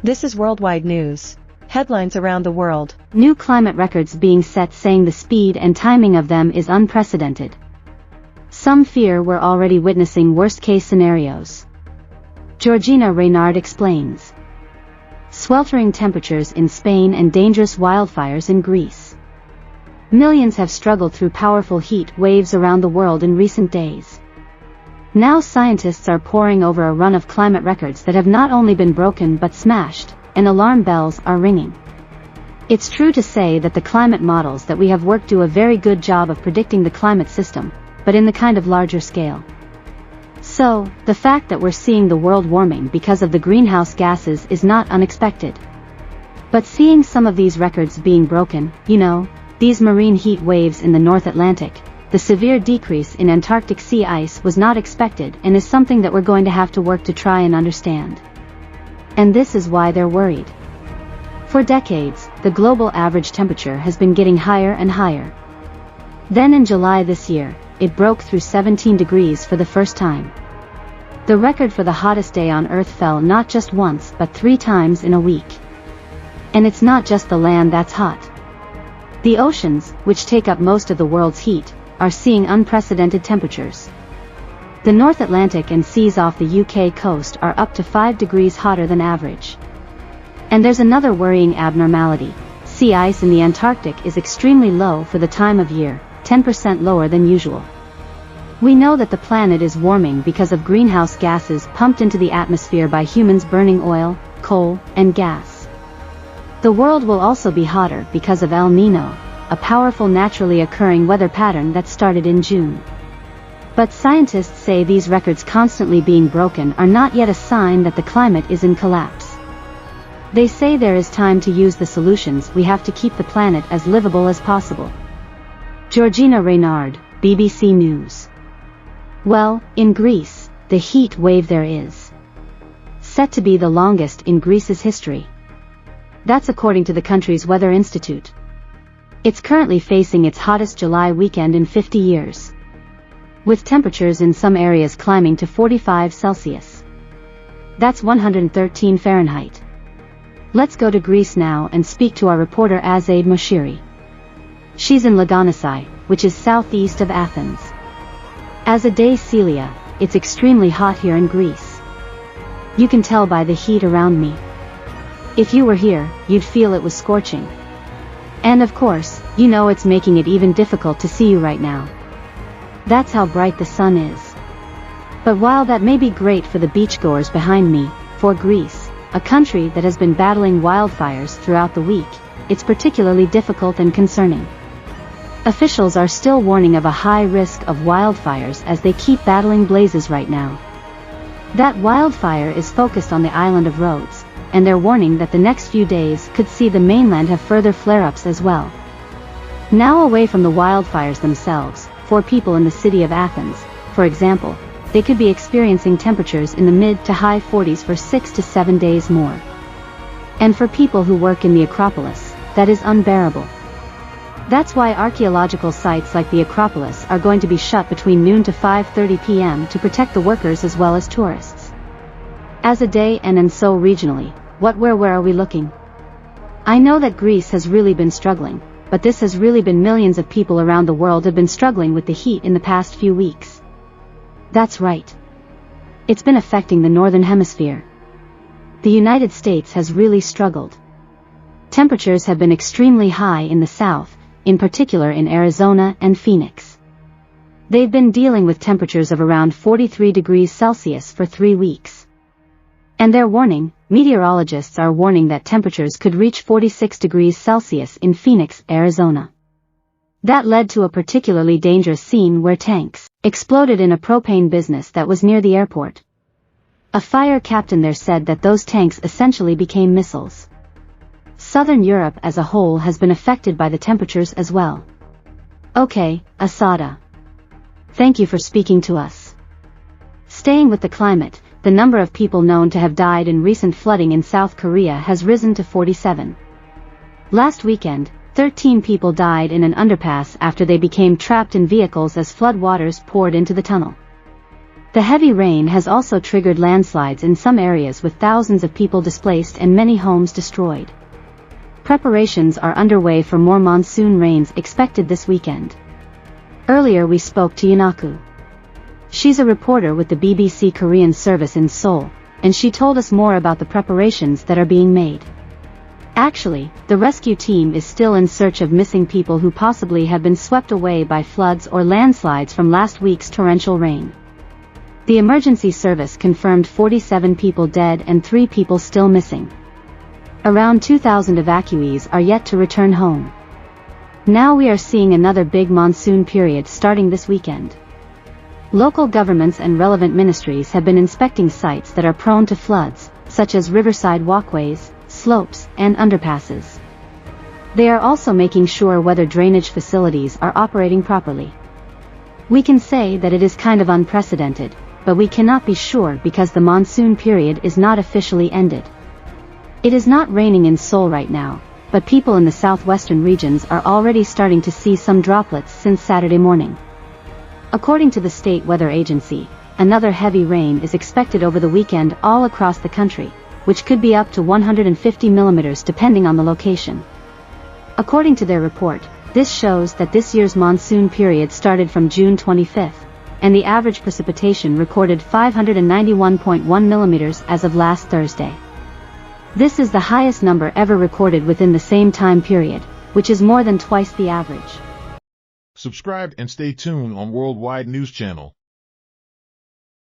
This is worldwide news. Headlines around the world. New climate records being set, saying the speed and timing of them is unprecedented. Some fear we're already witnessing worst-case scenarios. Georgina Reynard explains. Sweltering temperatures in Spain and dangerous wildfires in Greece. Millions have struggled through powerful heat waves around the world in recent days. Now scientists are poring over a run of climate records that have not only been broken but smashed, and alarm bells are ringing. It's true to say that the climate models that we have worked do a very good job of predicting the climate system, but in the kind of larger scale. So, the fact that we're seeing the world warming because of the greenhouse gases is not unexpected. But seeing some of these records being broken, these marine heat waves in the North Atlantic, the severe decrease in Antarctic sea ice was not expected and is something that we're going to have to work to try and understand. And this is why they're worried. For decades, the global average temperature has been getting higher and higher. Then in July this year, it broke through 17 degrees for the first time. The record for the hottest day on Earth fell not just once but 3 times in a week. And it's not just the land that's hot. The oceans, which take up most of the world's heat, are seeing unprecedented temperatures. The North Atlantic and seas off the UK coast are up to 5 degrees hotter than average. And there's another worrying abnormality. Sea ice in the Antarctic is extremely low for the time of year, 10% lower than usual. We know that the planet is warming because of greenhouse gases pumped into the atmosphere by humans burning oil, coal, and gas. The world will also be hotter because of El Niño, a powerful naturally occurring weather pattern that started in June. But scientists say these records constantly being broken are not yet a sign that the climate is in collapse. They say there is time to use the solutions we have to keep the planet as livable as possible. Georgina Reynard, BBC News. Well, in Greece, the heat wave there is set to be the longest in Greece's history. That's according to the country's Weather Institute. It's currently facing its hottest July weekend in 50 years. With temperatures in some areas climbing to 45 Celsius. That's 113 Fahrenheit. Let's go to Greece now and speak to our reporter Azaid Moshiri. She's in Lagonisai, which is southeast of Athens. Azaid Celia, it's extremely hot here in Greece. You can tell by the heat around me. If you were here, you'd feel it was scorching. And of course, it's making it even difficult to see you right now. That's how bright the sun is. But while that may be great for the beachgoers behind me, for Greece, a country that has been battling wildfires throughout the week, it's particularly difficult and concerning. Officials are still warning of a high risk of wildfires as they keep battling blazes right now. That wildfire is focused on the island of Rhodes, and they're warning that the next few days could see the mainland have further flare-ups as well. Now away from the wildfires themselves, for people in the city of Athens, for example, they could be experiencing temperatures in the mid to high 40s for 6 to 7 days more. And for people who work in the Acropolis, that is unbearable. That's why archaeological sites like the Acropolis are going to be shut between noon to 5:30 p.m. to protect the workers as well as tourists. As a day and so regionally, where are we looking? I know that Greece has really been struggling, but this has really been millions of people around the world have been struggling with the heat in the past few weeks. That's right. It's been affecting the Northern Hemisphere. The United States has really struggled. Temperatures have been extremely high in the south, in particular in Arizona and Phoenix. They've been dealing with temperatures of around 43 degrees Celsius for 3 weeks. And they're warning, meteorologists are warning that temperatures could reach 46 degrees Celsius in Phoenix, Arizona. That led to a particularly dangerous scene where tanks exploded in a propane business that was near the airport. A fire captain there said that those tanks essentially became missiles. Southern Europe as a whole has been affected by the temperatures as well. Okay, Asada. Thank you for speaking to us. Staying with the climate, the number of people known to have died in recent flooding in South Korea has risen to 47. Last weekend, 13 people died in an underpass after they became trapped in vehicles as flood waters poured into the tunnel. The heavy rain has also triggered landslides in some areas with thousands of people displaced and many homes destroyed. Preparations are underway for more monsoon rains expected this weekend. Earlier we spoke to Yunaku. She's a reporter with the BBC Korean service in Seoul, and she told us more about the preparations that are being made. Actually, the rescue team is still in search of missing people who possibly have been swept away by floods or landslides from last week's torrential rain. The emergency service confirmed 47 people dead and 3 people still missing. Around 2,000 evacuees are yet to return home. Now we are seeing another big monsoon period starting this weekend. Local governments and relevant ministries have been inspecting sites that are prone to floods, such as riverside walkways, slopes, and underpasses. They are also making sure whether drainage facilities are operating properly. We can say that it is kind of unprecedented, but we cannot be sure because the monsoon period is not officially ended. It is not raining in Seoul right now, but people in the southwestern regions are already starting to see some droplets since Saturday morning. According to the state weather agency, another heavy rain is expected over the weekend all across the country, which could be up to 150 millimeters depending on the location. According to their report, this shows that this year's monsoon period started from June 25th, and the average precipitation recorded 591.1 millimeters as of last Thursday. This is the highest number ever recorded within the same time period, which is more than twice the average. Subscribe and stay tuned on Worldwide News Channel.